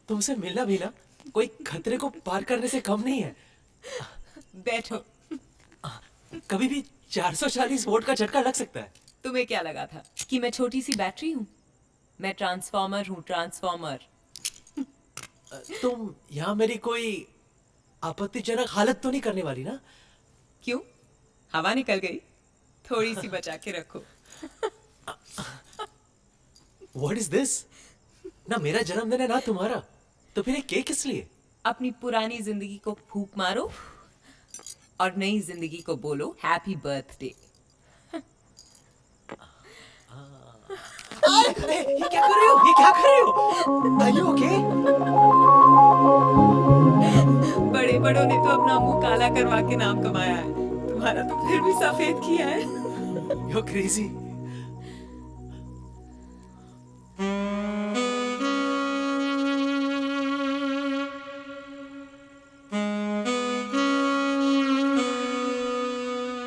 तुमसे मिलना भी ना कोई खतरे को पार करने से कम नहीं है। बैठो। कभी भी 440 वोल्ट का झटका लग सकता है। तुम्हें क्या लगा था कि मैं छोटी सी बैटरी हूँ? मैं ट्रांसफॉर्मर हूँ, ट्रांसफॉर्मर। तुम यहाँ मेरी कोई आपत्तिजनक हालत तो नहीं करने वाली ना? क्यों? हवा निकल गई? थोड़ी सी बचा के रखो। What is this? ना मेरा जन्मदिन है ना तुम्हारा, तो फिर ये केक किस लिए? अपनी पुरानी जिंदगी को फूंक मारो और नई जिंदगी को बोलो हैप्पी बर्थडे। ये क्या कर रहे हो? ये क्या कर रहे हो? Are you okay? बड़े बड़ों ने तो अपना मुंह काला करवा के नाम कमाया है, तुम्हारा तो फिर भी सफेद किया है। You're crazy.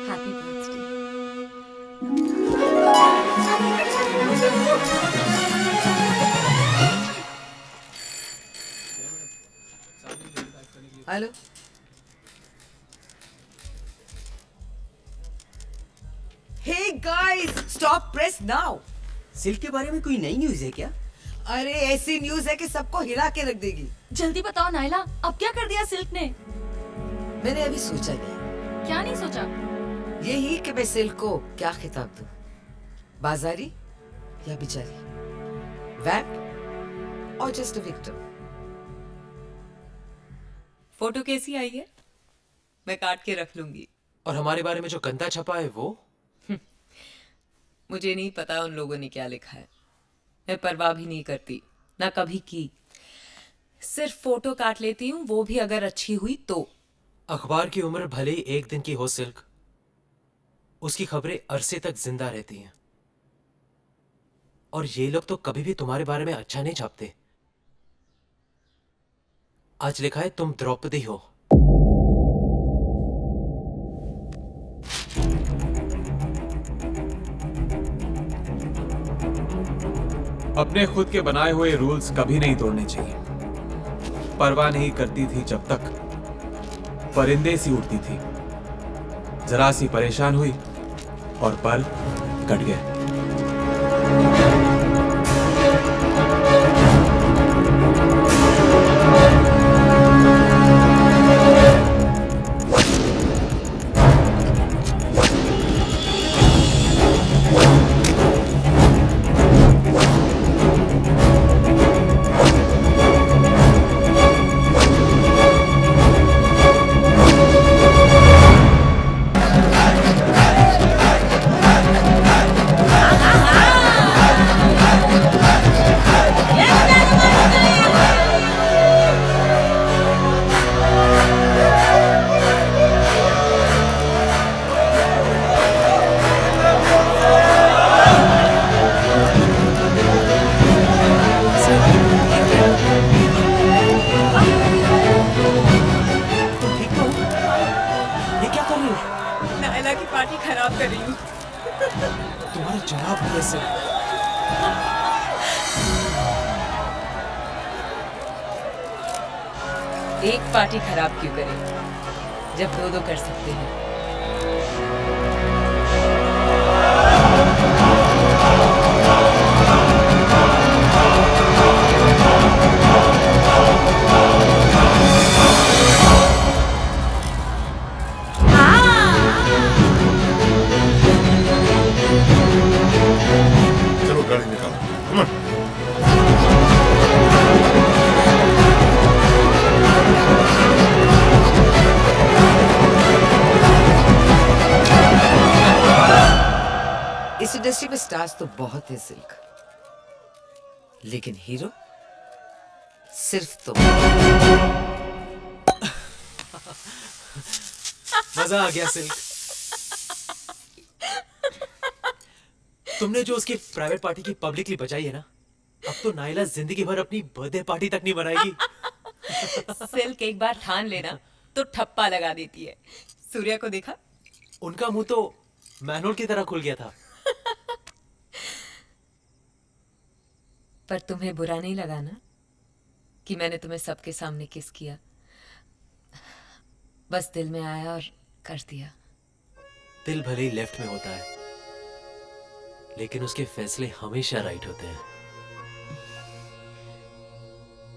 Happy birthday. Hello. Hey guys, stop press now. Silk के बारे में कोई नई न्यूज है क्या? अरे ऐसी न्यूज है कि सबको हिला के रख देगी। जल्दी बताओ नायला, अब क्या कर दिया सिल्क ने? मैंने अभी सोचा नहीं, क्या नहीं सोचा? यही कि मैं सिल्क को क्या खिताब दूं, बाजारी या बिचारी, वैम्प और जस्ट अ विक्टिम। फोटो कैसी आई है? मैं काट के रख लूंगी। और हमारे बारे में जो गंदा छपा है वो? मुझे नहीं पता उन लोगों ने क्या लिखा है, मैं परवाह भी नहीं करती, ना कभी की। सिर्फ फोटो काट लेती हूँ, वो भी अगर अच्छी हुई तो। अखबार की उम्र भले ही एक दिन की हो सिल्क, उसकी खबरें अरसे तक जिंदा रहती हैं। और ये लोग तो कभी भी तुम्हारे बारे में अच्छा नहीं छापते। आज लिखा है तुम द्रौपदी हो। अपने खुद के बनाए हुए रूल्स कभी नहीं तोड़ने चाहिए। परवाह नहीं करती थी जब तक परिंदे सी उड़ती थी। जरा सी परेशान हुई और पर कट गए। तुम ठीक तो हो? ये क्या कर रही हो? नायला की पार्टी खराब कर रही हूँ। तुम्हारा जवाब कैसे? एक पार्टी खराब क्यों करें जब दो दो कर सकते हैं। चलो गाड़ी निकालो। Come on। इस इंडस्ट्री में स्टार्स तो बहुत है सिल्क, लेकिन हीरो सिर्फ तुम। मजा आ गया सिल्क। तुमने जो उसकी प्राइवेट पार्टी की पब्लिकली बचाई है ना, अब तो नायला जिंदगी भर अपनी बर्थडे पार्टी तक नहीं बनाएगी। सिल्क एक बार ठान लेना तो ठप्पा लगा देती है। सूर्या को देखा? उनका मुंह तो मैनुअल की तरह खुल गया था। पर तुम्हें बुरा नहीं लगा ना? कि मैंने तुम्हें सबके सामने किस किया। बस दिल में आया और कर दिया। दिल भले ही लेफ्ट में होता है, लेकिन उसके फैसले हमेशा राइट होते हैं।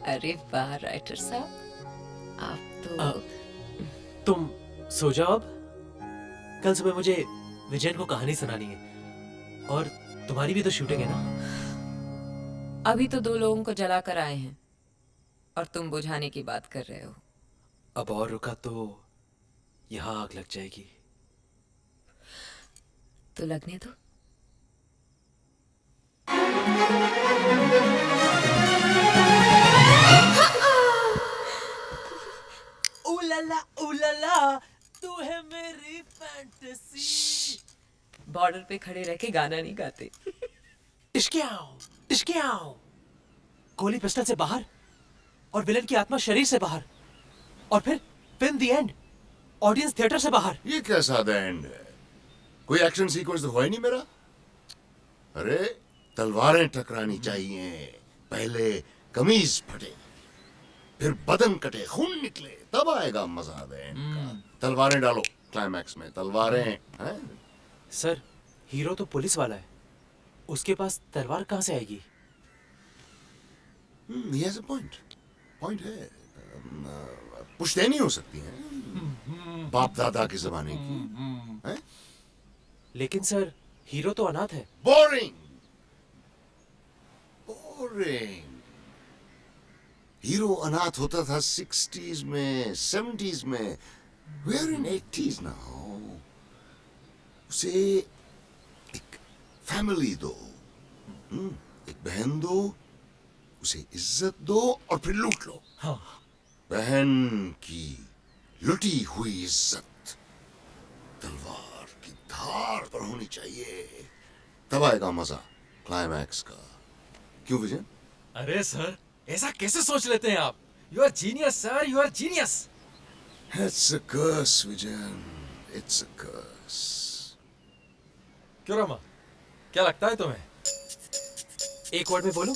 अरे वाह राइटर साहब, आप तो तुम सो जाओ अब। कल सुबह मुझे विजयन को कहानी सुनानी है, और तुम्हारी भी तो शूटिंग है ना। अभी तो 2 लोगों को जला कर आए हैं और तुम बुझाने की बात कर रहे हो। अब और रुका तो यहाँ आग लग जाएगी। तो लगने दो। उलाला, तू है मेरी फैंटेसी। बॉर्डर पे खड़े रह के गाना नहीं गाते। टिशक्याओ। गोली पिस्टल से बाहर और विलन की आत्मा शरीर से बाहर, और फिर film the end, audience theatre से बाहर। ये क्या सादा एंड है? कोई एक्शन सीक्वेंस तो हुआ ही नहीं मेरा। अरे तलवारें टकरानी चाहिए, पहले कमीज फटे, फिर बदन कटे, खून निकले, तब आएगा मजा एंड का। तलवारें डालो क्लाइमैक्स में, तलवारें हैं? सर, हीरो तो पुलिस वाला है, उसके पास तलवार कहां से आएगी? He has a point. Point है। पुश्तैनी हो सकती है, बाप दादा के जमाने की हैं? लेकिन सर, हीरो तो अनाथ है। Boring boring. हीरो अनाथ होता था 60s में, 70s में। We're in 80s now. उसे एक फैमिली दो, एक बहन दो, उसे इज्जत दो, और फिर लूट लो। हाँ। बहन की लुटी हुई इज्जत तलवार की धार पर होनी चाहिए, तब आएगा मजा क्लाइमैक्स का। क्यों विजय? अरे सर, ऐसा कैसे सोच लेते हैं आप? You are genius sir, you are genius. It's a curse, Vijayan, it's a curse. क्यों रमा, क्या लगता है तुम्हें? एक वर्ड में बोलूं?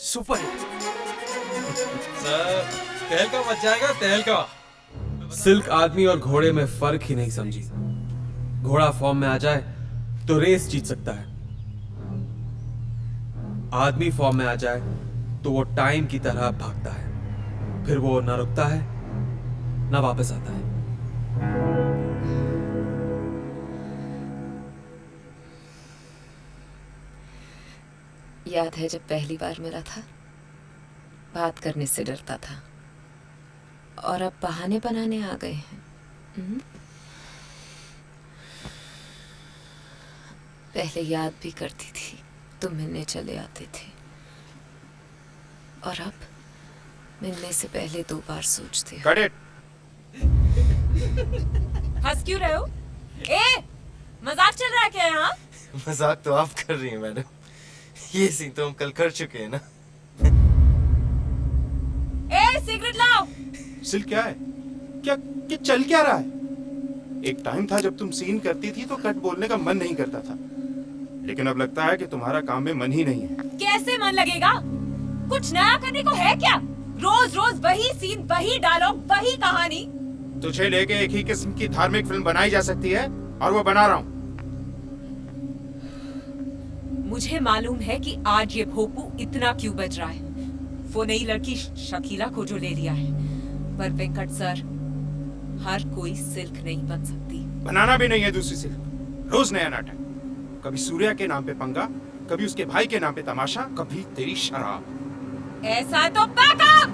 Super hit. सर, तहलका मच जाएगा, तहलका। सिल्क आदमी और घोड़े में फर्क ही नहीं समझी। घोड़ा फॉर्म में आ जाए तो रेस जीत सकता है, आदमी फॉर्म में आ जाए तो वो टाइम की तरह भागता है, फिर वो ना रुकता है ना वापस आता है। याद है जब पहली बार मिला था, बात करने से डरता था, और अब बहाने बनाने आ गए हैं। पहले याद भी करती थी, तुम मिलने चले आते थे, और अब मिलने से पहले 2 बार सोचते हो। हंस क्यों रहे हो? ए, मजाक चल रहा है क्या यहाँ? मजाक तो आप कर रही हैं मैडम, ये सीन तो हम कल कर चुके हैं ना। ए, सिगरेट लाओ। सिल्क क्या है? क्या चल क्या रहा है? एक टाइम था जब तुम सीन करती थी तो कट बोलने का मन नहीं करता था, लेकिन अब लगता है कि तुम्हारा काम में मन ही नहीं है। कैसे मन लगेगा? कुछ नया करने को है क्या? रोज रोज वही सीन, वही डायलॉग, वही कहानी। तुझे लेके एक ही किस्म की धार्मिक फिल्म बनाई जा सकती है, और वो बना रहा हूँ। मुझे मालूम है कि आज ये भोपू इतना क्यों बज रहा है। वो नई लड़की शकीला को जो ले लिया है, पर वेंकट सर, हर कोई सिल्क नहीं बन सकती। बनाना भी नहीं है दूसरी सिल्क। रोज नया नाटक, कभी सूर्या के नाम पे पंगा, कभी उसके भाई के नाम पे तमाशा, कभी तेरी शराब। ऐसा है तो बैकअप।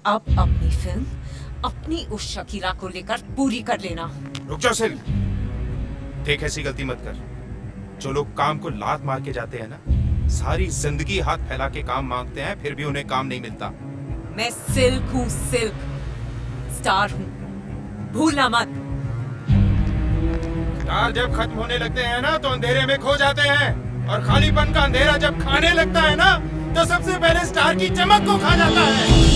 अब अपनी फिल्म अपनी उस शकीला को लेकर पूरी कर लेना। रुक जाओ सिल्क, देख ऐसी गलती मत कर। जो लोग काम को लात मार के जाते हैं ना, सारी जिंदगी हाथ फैला के काम मांगते हैं, फिर भी उन्हें काम नहीं मिलता। मैं सिल्क हूँ, सिल्क स्टार हूँ, भूलना मत। स्टार जब खत्म होने लगते हैं ना तो अंधेरे में खो जाते हैं, और खालीपन का अंधेरा जब खाने लगता है ना तो सबसे पहले स्टार की चमक को खा जाता है।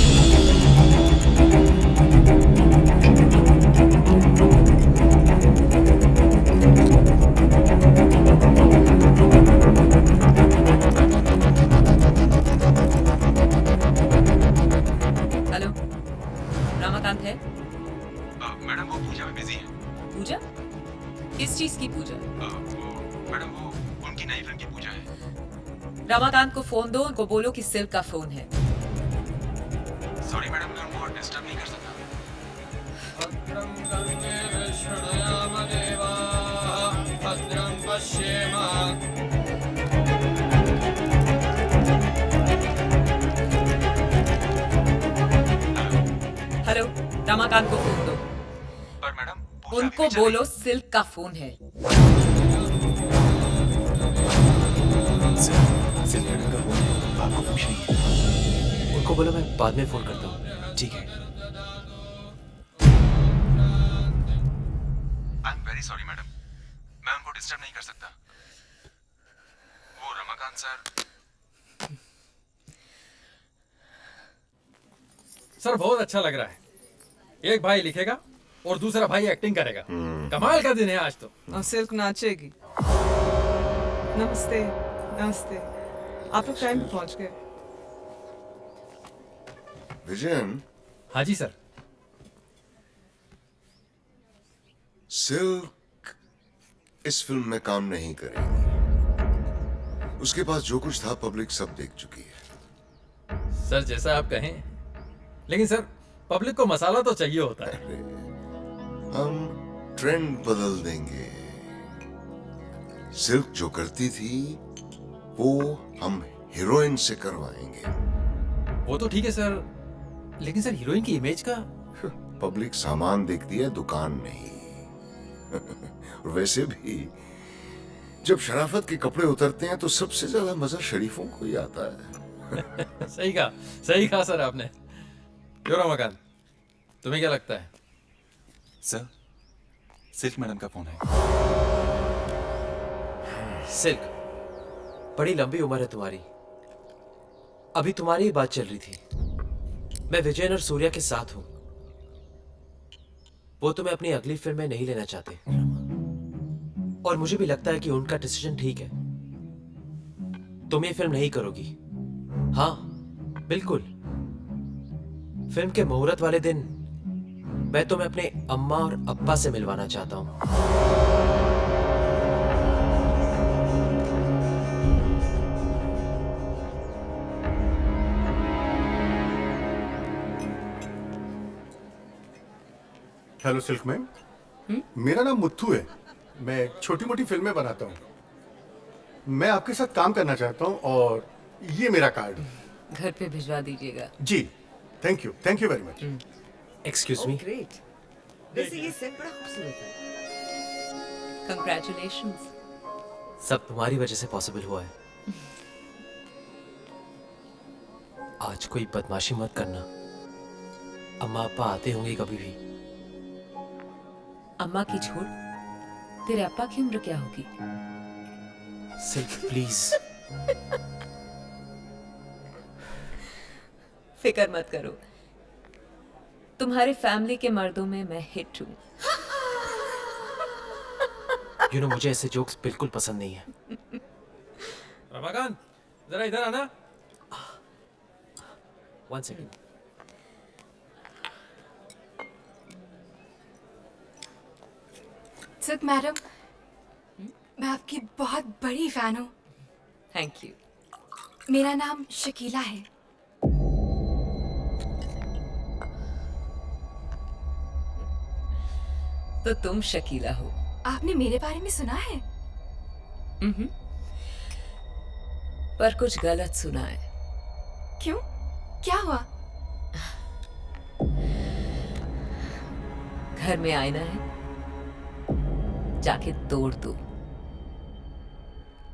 उनकी नई फिल्म की पूजा है। रमाकांत को फोन दो, उनको बोलो कि सिल्क का फोन है। सॉरी मैडम, मैं उनको डिस्टर्ब नहीं कर सकता। हेलो, रमाकांत को फोन दो। पर मैडम उनको बोलो सिल्क का फोन है। सिल्क मैडम का फोन है, आपको पूछ रही है। उनको बोलो मैं बाद में फोन करता हूँ। ठीक है। I am very sorry madam, मैं उनको डिस्टर्ब नहीं कर सकता। वो रमाकांत सर। सर बहुत अच्छा लग रहा है। एक भाई लिखेगा और दूसरा भाई एक्टिंग करेगा। कमाल का दिन है आज तो। और सिल्क नाचेगी। नमस्ते नमस्ते, आप लोग टाइम पे पहुंच गए। विजन, हाँ जी सर। सिल्क इस फिल्म में काम नहीं करेगी। उसके पास जो कुछ था पब्लिक सब देख चुकी है। सर जैसा आप कहें, लेकिन सर पब्लिक को मसाला तो चाहिए होता है। अरे, हम ट्रेंड बदल देंगे। सिल्क जो करती थी वो हम हीरोइन से करवाएंगे। वो तो ठीक है सर, लेकिन सर हीरोइन की इमेज का। पब्लिक सामान देखती है, दुकान नहीं। और वैसे भी जब शराफत के कपड़े उतरते हैं तो सबसे ज्यादा मजा शरीफों को ही आता है। सही कहा सर आपने। क्यों रमाकांत, तुम्हें क्या लगता है? सर, सिल्क मैडम का फोन है। सिल्क, बड़ी लंबी उम्र है तुम्हारी। अभी तुम्हारी ही बात चल रही थी। मैं विजयन और सूर्या के साथ हूं। वो तुम्हें अपनी अगली फिल्म में नहीं लेना चाहते, और मुझे भी लगता है कि उनका डिसीजन ठीक है। तुम ये फिल्म नहीं करोगी। हाँ बिल्कुल, फिल्म के मुहूर्त वाले दिन मैं तुम्हें अपने अम्मा और अब्बा से मिलवाना चाहता हूं। हेलो सिल्क मैम, मेरा नाम मुत्थू है। मैं छोटी मोटी फिल्में बनाता हूँ। मैं आपके साथ काम करना चाहता हूँ और ये मेरा कार्ड। घर पे भिजवा दीजिएगा। जी, thank you very much. Excuse me. Great. वैसे ये सेट बड़ा खूबसूरत है। कंग्रेचुलेशंस। सब तुम्हारी वजह से पॉसिबल हुआ है। आज कोई बदमाशी मत करना। अम्मा अप्पा आते होंगे कभी भी। अम्मा की छोड़, तेरे अप्पा की उम्र क्या होगी? Silk please. फिक्र मत करो, तुम्हारे फैमिली के मर्दों में मैं हिट हूँ। यू नो, मुझे ऐसे जोक्स बिल्कुल पसंद नहीं है। रमाकांत जरा इधर आना। 1 सेकेंड। सिल्क मैडम, मैं आपकी बहुत बड़ी फैन हूँ। Thank you. मेरा नाम शकीला है। तो तुम शकीला हो। आपने मेरे बारे में सुना है? पर कुछ गलत सुना है। क्यों? क्या हुआ? घर में आईना है, जाके तोड़ दो।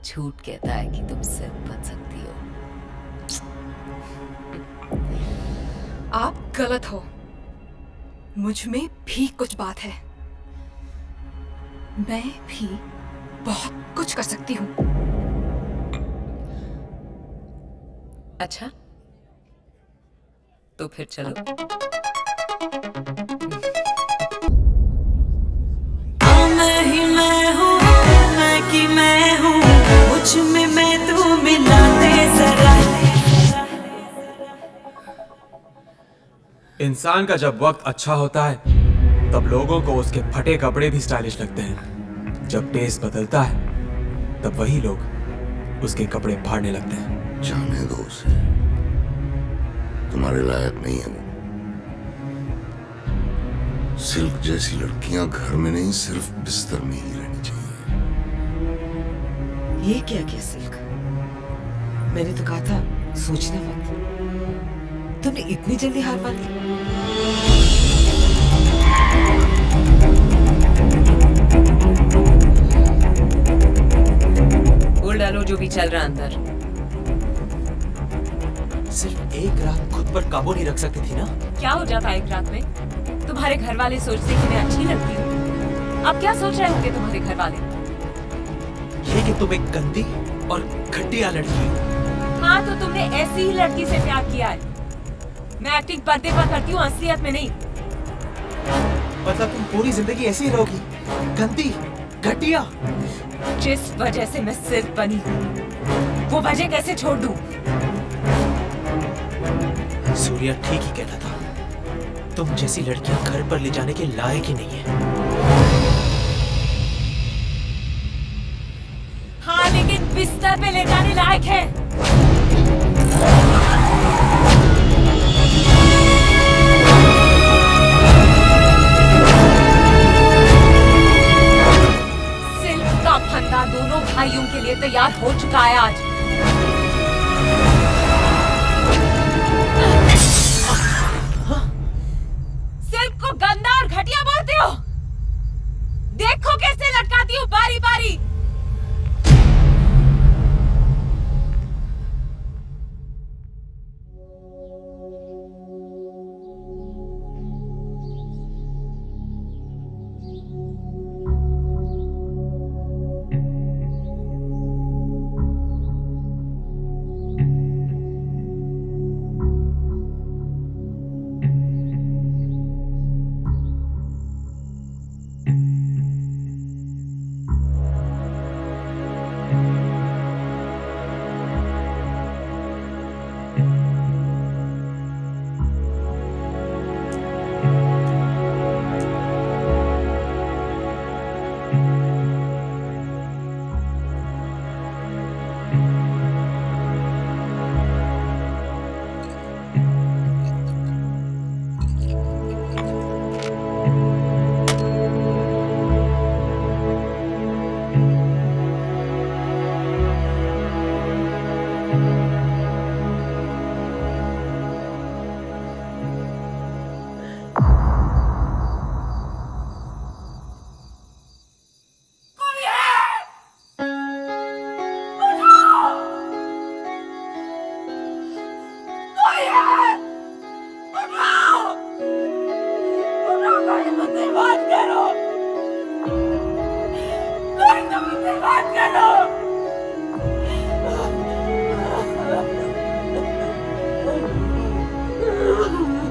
झूठ कहता है कि तुम सिर्फ बन सकती हो। आप गलत हो। मुझ में भी कुछ बात है। मैं भी बहुत कुछ कर सकती हूँ। अच्छा, तो फिर चलो। मैं ही मैं हूँ, मैं की मैं हूँ, मुझ में मैं तू मिला दे जरा। इंसान का जब वक्त अच्छा होता है तब लोगों को उसके फटे कपड़े भी स्टाइलिश लगते हैं। जब टेस्ट बदलता है तब वही लोग उसके कपड़े फाड़ने लगते हैं। जाने दो उसे, तुम्हारे लायक नहीं है वो। सिल्क जैसी लड़कियां घर में नहीं, सिर्फ बिस्तर में ही रहनी चाहिए। ये क्या किया सिल्क? मैंने तो कहा था सोचना मत। तुमने इतनी जल्दी हार मान ली? बोल डालो जो भी चल रहा अंदर। सिर्फ एक रात खुद पर काबू नहीं रख सकती थी ना? क्या हो जाता एक रात में? तुम्हारे घर वाले सोचते कि मैं अच्छी लगती हूँ। अब क्या सोच रहे होंगे तुम्हारे घर वाले? ये कि तुम एक गंदी और घटिया लड़की हो। हाँ, तो तुमने ऐसी ही लड़की से प्यार किया है। मैं एक्टिंग पर्दे पर करती हूँ, असलियत में नहीं। मतलब तुम पूरी जिंदगी ऐसी ही रहोगी, गंदी, घटिया? जिस वजह से मैं सिर्फ बनी हूँ, वो वजह कैसे छोड़ दूँ? सूर्या ठीक ही कहता था, तुम जैसी लड़कियां घर पर ले जाने के लायक ही नहीं है। हाँ, लेकिन बिस्तर पे ले जाने लायक है। सिल्क का फंदा दोनों भाइयों के लिए तैयार हो चुका है आज। सिल्क को गंदा और घटिया बोलते हो? देखो कैसे लटकाती हूँ बारी बारी।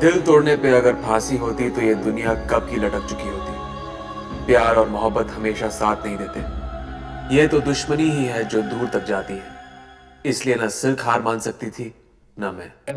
दिल तोड़ने पे अगर फांसी होती तो ये दुनिया कब की लटक चुकी होती। प्यार और मोहब्बत हमेशा साथ नहीं देते। ये तो दुश्मनी ही है जो दूर तक जाती है। इसलिए ना सिल्क हार मान सकती थी, ना मैं।